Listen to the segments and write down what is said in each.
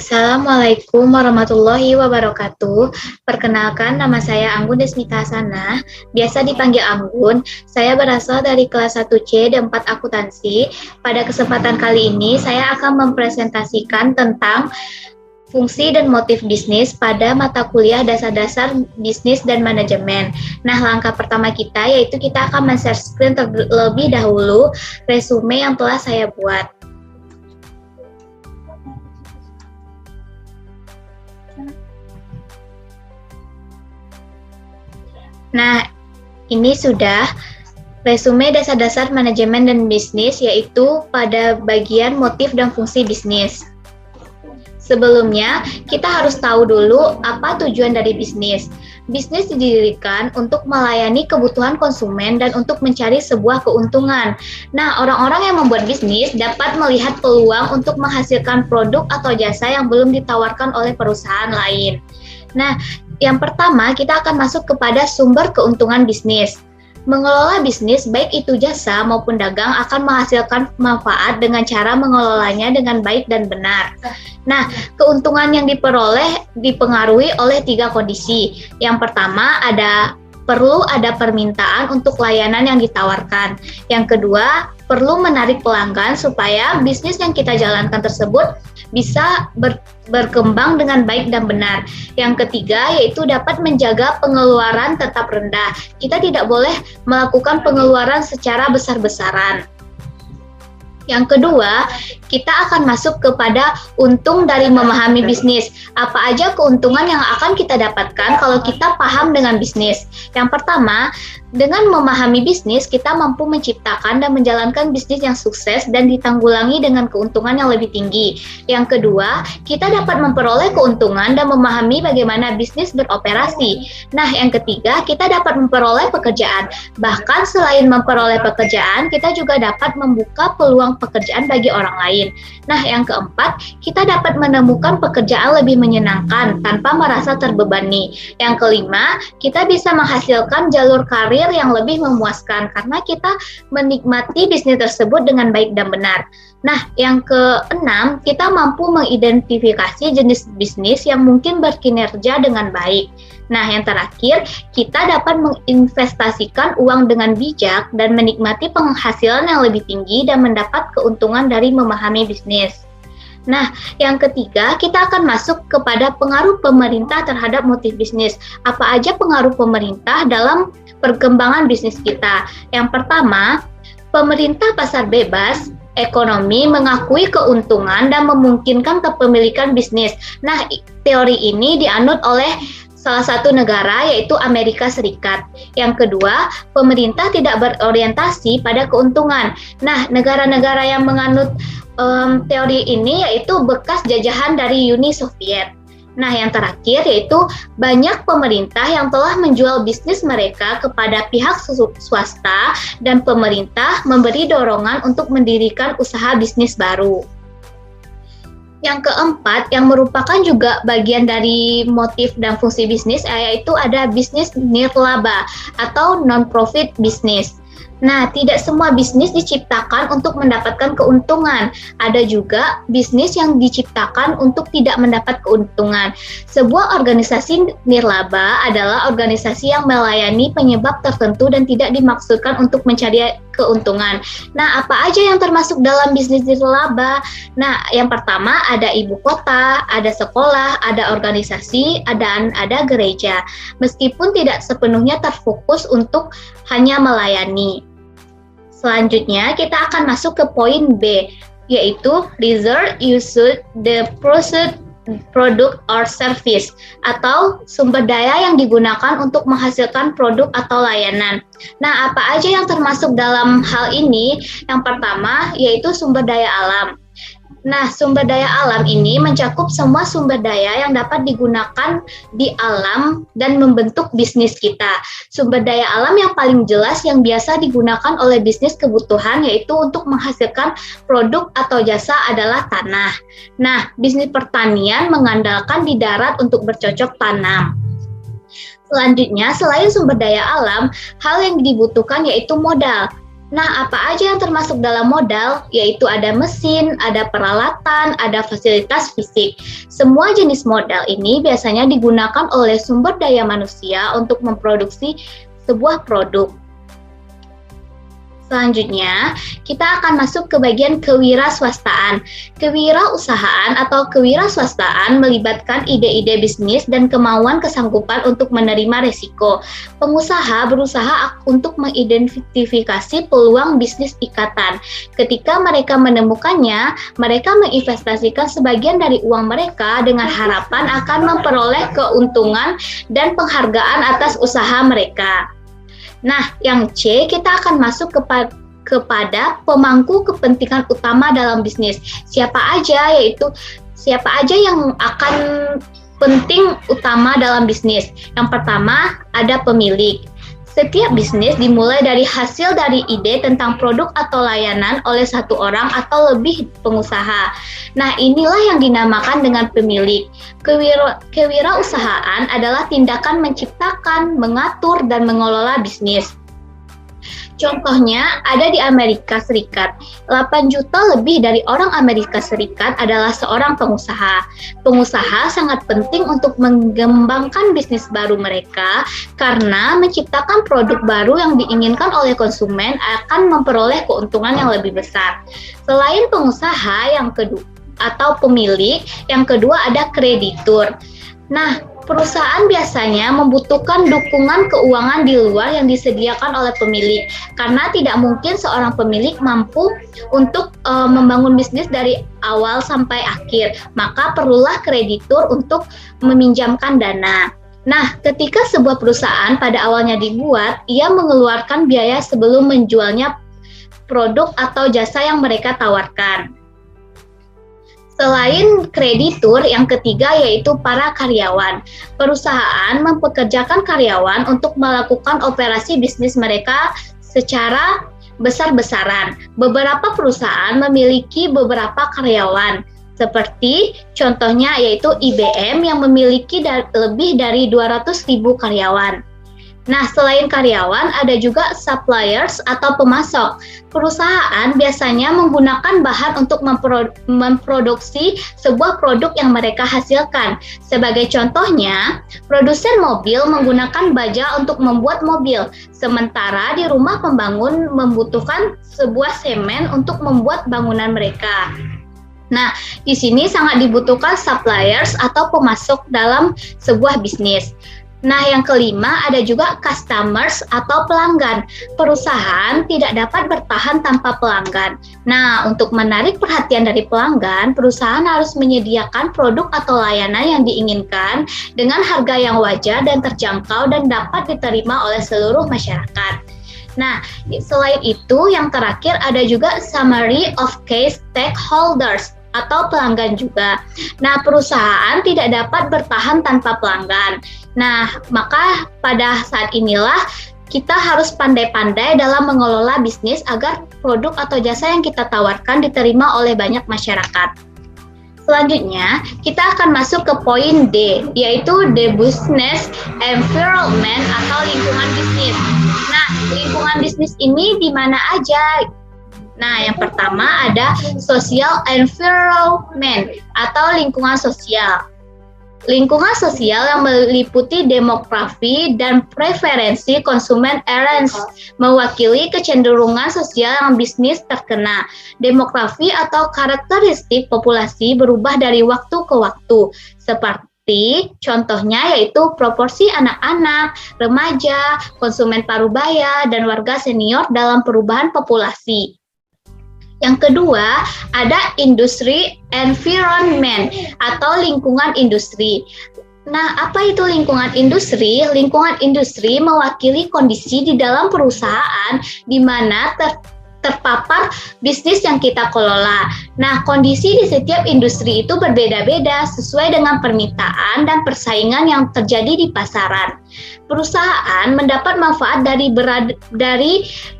Assalamualaikum warahmatullahi wabarakatuh. Perkenalkan, nama saya Anggun Desmita Hasanah, biasa dipanggil Anggun. Saya berasal dari kelas 1C dan 4 akuntansi. Pada kesempatan kali ini, saya akan mempresentasikan tentang fungsi dan motif bisnis pada mata kuliah dasar-dasar bisnis dan manajemen. Nah, langkah pertama kita yaitu kita akan men-share screen terlebih dahulu resume yang telah saya buat. Nah, ini sudah resume dasar-dasar manajemen dan bisnis, yaitu pada bagian motif dan fungsi bisnis. Sebelumnya, kita harus tahu dulu apa tujuan dari bisnis. Bisnis didirikan untuk melayani kebutuhan konsumen dan untuk mencari sebuah keuntungan. Nah, orang-orang yang membuat bisnis dapat melihat peluang untuk menghasilkan produk atau jasa yang belum ditawarkan oleh perusahaan lain. Nah, yang pertama kita akan masuk kepada sumber keuntungan bisnis. Mengelola bisnis, baik itu jasa maupun dagang, akan menghasilkan manfaat dengan cara mengelolanya dengan baik dan benar. Nah, keuntungan yang diperoleh dipengaruhi oleh 3 kondisi. Yang pertama perlu ada permintaan untuk layanan yang ditawarkan. Yang kedua, perlu menarik pelanggan supaya bisnis yang kita jalankan tersebut bisa berkembang dengan baik dan benar. Yang ketiga, yaitu dapat menjaga pengeluaran tetap rendah. Kita tidak boleh melakukan pengeluaran secara besar-besaran. Yang kedua, kita akan masuk kepada untung dari memahami bisnis. Apa aja keuntungan yang akan kita dapatkan kalau kita paham dengan bisnis? Yang pertama, dengan memahami bisnis, kita mampu menciptakan dan menjalankan bisnis yang sukses dan ditanggulangi dengan keuntungan yang lebih tinggi. Yang kedua, kita dapat memperoleh keuntungan dan memahami bagaimana bisnis beroperasi. Nah, yang ketiga, kita dapat memperoleh pekerjaan. Bahkan selain memperoleh pekerjaan, kita juga dapat membuka peluang pekerjaan bagi orang lain. Nah, yang keempat, kita dapat menemukan pekerjaan lebih menyenangkan tanpa merasa terbebani. Yang kelima, kita bisa menghasilkan jalur karir yang lebih memuaskan karena kita menikmati bisnis tersebut dengan baik dan benar. Nah, yang keenam, kita mampu mengidentifikasi jenis bisnis yang mungkin berkinerja dengan baik. Nah, yang terakhir, kita dapat menginvestasikan uang dengan bijak dan menikmati penghasilan yang lebih tinggi dan mendapat keuntungan dari memahami bisnis. Nah, yang ketiga, kita akan masuk kepada pengaruh pemerintah terhadap motif bisnis. Apa aja pengaruh pemerintah dalam perkembangan bisnis kita? Yang pertama, pemerintah pasar bebas ekonomi mengakui keuntungan dan memungkinkan kepemilikan bisnis. Nah, teori ini dianut oleh salah satu negara, yaitu Amerika Serikat. Yang kedua, pemerintah tidak berorientasi pada keuntungan. Nah, negara-negara yang menganut teori ini yaitu bekas jajahan dari Uni Soviet. Nah, yang terakhir yaitu banyak pemerintah yang telah menjual bisnis mereka kepada pihak swasta dan pemerintah memberi dorongan untuk mendirikan usaha bisnis baru. Yang keempat, yang merupakan juga bagian dari motif dan fungsi bisnis, yaitu ada bisnis nirlaba atau non-profit bisnis. Nah, tidak semua bisnis diciptakan untuk mendapatkan keuntungan. Ada juga bisnis yang diciptakan untuk tidak mendapat keuntungan. Sebuah organisasi nirlaba adalah organisasi yang melayani penyebab tertentu dan tidak dimaksudkan untuk mencari keuntungan. Nah, apa aja yang termasuk dalam bisnis nirlaba? Nah, yang pertama ada ibu kota, ada sekolah, ada organisasi, ada gereja. Meskipun tidak sepenuhnya terfokus untuk hanya melayani. Selanjutnya, kita akan masuk ke poin B, yaitu result used the product or service, atau sumber daya yang digunakan untuk menghasilkan produk atau layanan. Nah, apa aja yang termasuk dalam hal ini? Yang pertama, yaitu sumber daya alam. Nah, sumber daya alam ini mencakup semua sumber daya yang dapat digunakan di alam dan membentuk bisnis kita. Sumber daya alam yang paling jelas yang biasa digunakan oleh bisnis kebutuhan yaitu untuk menghasilkan produk atau jasa adalah tanah. Nah, bisnis pertanian mengandalkan di darat untuk bercocok tanam. Selanjutnya, selain sumber daya alam, hal yang dibutuhkan yaitu modal. Nah, apa aja yang termasuk dalam modal? Yaitu ada mesin, ada peralatan, ada fasilitas fisik. Semua jenis modal ini biasanya digunakan oleh sumber daya manusia untuk memproduksi sebuah produk. Selanjutnya, kita akan masuk ke bagian kewirausahaan. Kewirausahaan atau kewirausahaan melibatkan ide-ide bisnis dan kemauan kesanggupan untuk menerima resiko. Pengusaha berusaha untuk mengidentifikasi peluang bisnis ikatan. Ketika mereka menemukannya, mereka menginvestasikan sebagian dari uang mereka dengan harapan akan memperoleh keuntungan dan penghargaan atas usaha mereka. Nah, yang C, kita akan masuk kepada pemangku kepentingan utama dalam bisnis. Siapa aja yang akan penting utama dalam bisnis. Yang pertama, ada pemilik. Setiap bisnis dimulai dari hasil dari ide tentang produk atau layanan oleh satu orang atau lebih pengusaha. Nah, inilah yang dinamakan dengan pemilik. Kewirausahaan adalah tindakan menciptakan, mengatur, dan mengelola bisnis. Contohnya ada di Amerika Serikat. 8 juta lebih dari orang Amerika Serikat adalah seorang pengusaha. Pengusaha sangat penting untuk mengembangkan bisnis baru mereka karena menciptakan produk baru yang diinginkan oleh konsumen akan memperoleh keuntungan yang lebih besar. Selain pengusaha yang kedua atau pemilik, yang kedua ada kreditur. Nah, perusahaan biasanya membutuhkan dukungan keuangan di luar yang disediakan oleh pemilik, karena tidak mungkin seorang pemilik mampu untuk membangun bisnis dari awal sampai akhir, maka perlulah kreditur untuk meminjamkan dana. Nah, ketika sebuah perusahaan pada awalnya dibuat, ia mengeluarkan biaya sebelum menjualnya produk atau jasa yang mereka tawarkan. Selain kreditur, yang ketiga yaitu para karyawan. Perusahaan mempekerjakan karyawan untuk melakukan operasi bisnis mereka secara besar-besaran. Beberapa perusahaan memiliki beberapa karyawan, seperti contohnya yaitu IBM yang memiliki lebih dari 200.000 karyawan. Nah, selain karyawan, ada juga suppliers atau pemasok. Perusahaan biasanya menggunakan bahan untuk memproduksi sebuah produk yang mereka hasilkan. Sebagai contohnya, produsen mobil menggunakan baja untuk membuat mobil, sementara di rumah pembangun membutuhkan sebuah semen untuk membuat bangunan mereka. Nah, di sini sangat dibutuhkan suppliers atau pemasok dalam sebuah bisnis. Nah, yang kelima ada juga customers atau pelanggan. Perusahaan tidak dapat bertahan tanpa pelanggan. Nah, untuk menarik perhatian dari pelanggan, perusahaan harus menyediakan produk atau layanan yang diinginkan dengan harga yang wajar dan terjangkau dan dapat diterima oleh seluruh masyarakat. Nah, selain itu, yang terakhir ada juga summary of key stakeholders atau pelanggan juga. Nah, perusahaan tidak dapat bertahan tanpa pelanggan. Nah, maka pada saat inilah kita harus pandai-pandai dalam mengelola bisnis agar produk atau jasa yang kita tawarkan diterima oleh banyak masyarakat. Selanjutnya, kita akan masuk ke poin D, yaitu the business environment atau lingkungan bisnis. Nah, lingkungan bisnis ini di mana aja? Nah, yang pertama ada social environment atau lingkungan sosial. Lingkungan sosial yang meliputi demografi dan preferensi konsumen areas mewakili kecenderungan sosial yang bisnis terkena. Demografi atau karakteristik populasi berubah dari waktu ke waktu, seperti contohnya yaitu proporsi anak-anak, remaja, konsumen parubaya, dan warga senior dalam perubahan populasi. Yang kedua, ada industri environment atau lingkungan industri. Nah, apa itu lingkungan industri? Lingkungan industri mewakili kondisi di dalam perusahaan di mana terpapar bisnis yang kita kelola. Nah, kondisi di setiap industri itu berbeda-beda sesuai dengan permintaan dan persaingan yang terjadi di pasaran. Perusahaan mendapat manfaat dari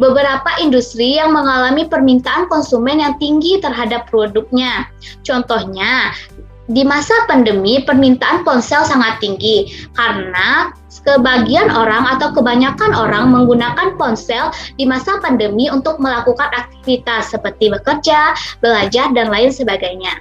beberapa industri yang mengalami permintaan konsumen yang tinggi terhadap produknya. Contohnya, di masa pandemi, permintaan ponsel sangat tinggi karena Sebagian orang atau kebanyakan orang menggunakan ponsel di masa pandemi untuk melakukan aktivitas seperti bekerja, belajar, dan lain sebagainya.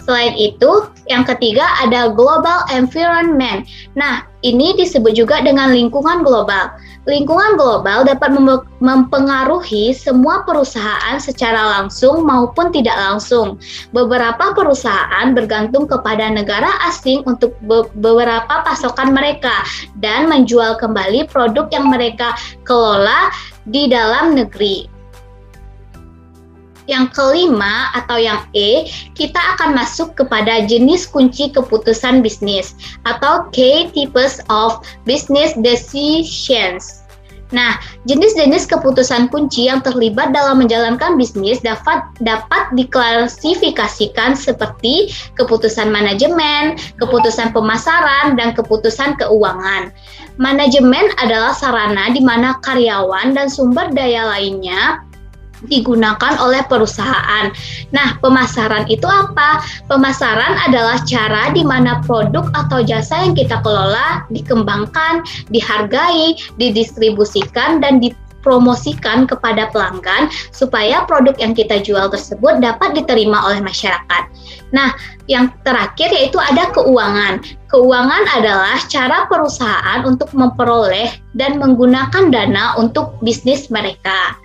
Selain itu, yang ketiga ada global environment. Nah, ini disebut juga dengan lingkungan global. Lingkungan global dapat mempengaruhi semua perusahaan secara langsung maupun tidak langsung. Beberapa perusahaan bergantung kepada negara asing untuk beberapa pasokan mereka dan menjual kembali produk yang mereka kelola di dalam negeri. Yang kelima atau yang E, kita akan masuk kepada jenis kunci keputusan bisnis atau Key Types of Business Decisions. Nah, jenis-jenis keputusan kunci yang terlibat dalam menjalankan bisnis dapat diklasifikasikan seperti keputusan manajemen, keputusan pemasaran, dan keputusan keuangan. Manajemen adalah sarana di mana karyawan dan sumber daya lainnya digunakan oleh perusahaan. Nah, pemasaran itu apa? Pemasaran adalah cara di mana produk atau jasa yang kita kelola dikembangkan, dihargai, didistribusikan, dan dipromosikan kepada pelanggan supaya produk yang kita jual tersebut dapat diterima oleh masyarakat. Nah, yang terakhir yaitu ada keuangan. Keuangan adalah cara perusahaan untuk memperoleh dan menggunakan dana untuk bisnis mereka.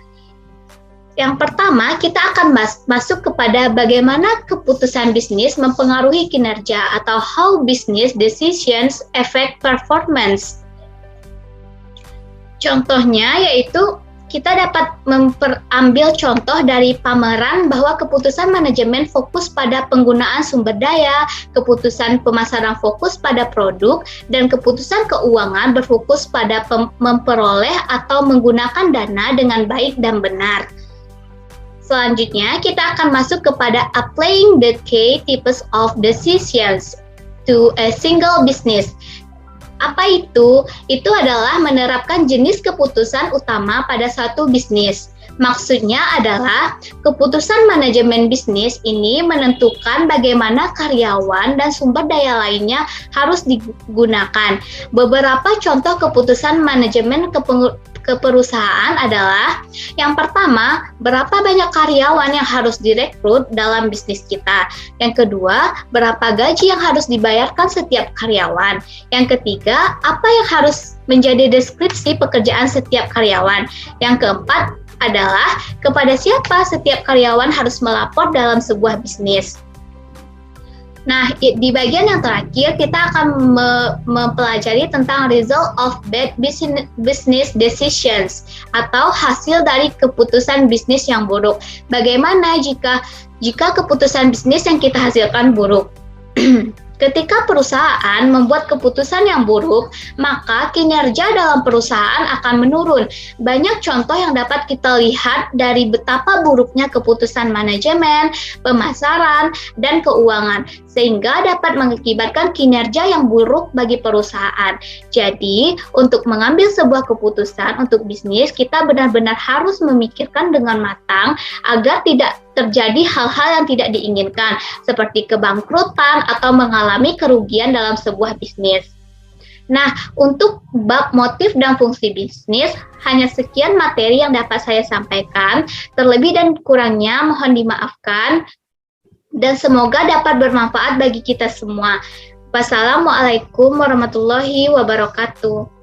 Yang pertama, kita akan masuk kepada bagaimana keputusan bisnis mempengaruhi kinerja atau how business decisions affect performance. Contohnya yaitu kita dapat ambil contoh dari pameran bahwa keputusan manajemen fokus pada penggunaan sumber daya, keputusan pemasaran fokus pada produk, dan keputusan keuangan berfokus pada memperoleh atau menggunakan dana dengan baik dan benar. Selanjutnya, kita akan masuk kepada applying the key types of decisions to a single business. Apa itu? Itu adalah menerapkan jenis keputusan utama pada satu bisnis. Maksudnya adalah keputusan manajemen bisnis ini menentukan bagaimana karyawan dan sumber daya lainnya harus digunakan. Beberapa contoh keputusan manajemen keperusahaan adalah yang pertama, berapa banyak karyawan yang harus direkrut dalam bisnis kita. Yang kedua, berapa gaji yang harus dibayarkan setiap karyawan. Yang ketiga, apa yang harus menjadi deskripsi pekerjaan setiap karyawan. Yang keempat adalah kepada siapa setiap karyawan harus melapor dalam sebuah bisnis. Nah, di bagian yang terakhir kita akan mempelajari tentang result of bad business decisions atau hasil dari keputusan bisnis yang buruk. Bagaimana jika keputusan bisnis yang kita hasilkan buruk? Ketika perusahaan membuat keputusan yang buruk, maka kinerja dalam perusahaan akan menurun. Banyak contoh yang dapat kita lihat dari betapa buruknya keputusan manajemen, pemasaran, dan keuangan, sehingga dapat mengakibatkan kinerja yang buruk bagi perusahaan. Jadi, untuk mengambil sebuah keputusan untuk bisnis, kita benar-benar harus memikirkan dengan matang agar tidak terjadi hal-hal yang tidak diinginkan, seperti kebangkrutan atau mengalami kerugian dalam sebuah bisnis. Nah, untuk bab motif dan fungsi bisnis, hanya sekian materi yang dapat saya sampaikan. Terlebih dan kurangnya mohon dimaafkan, dan semoga dapat bermanfaat bagi kita semua. Wassalamualaikum warahmatullahi wabarakatuh.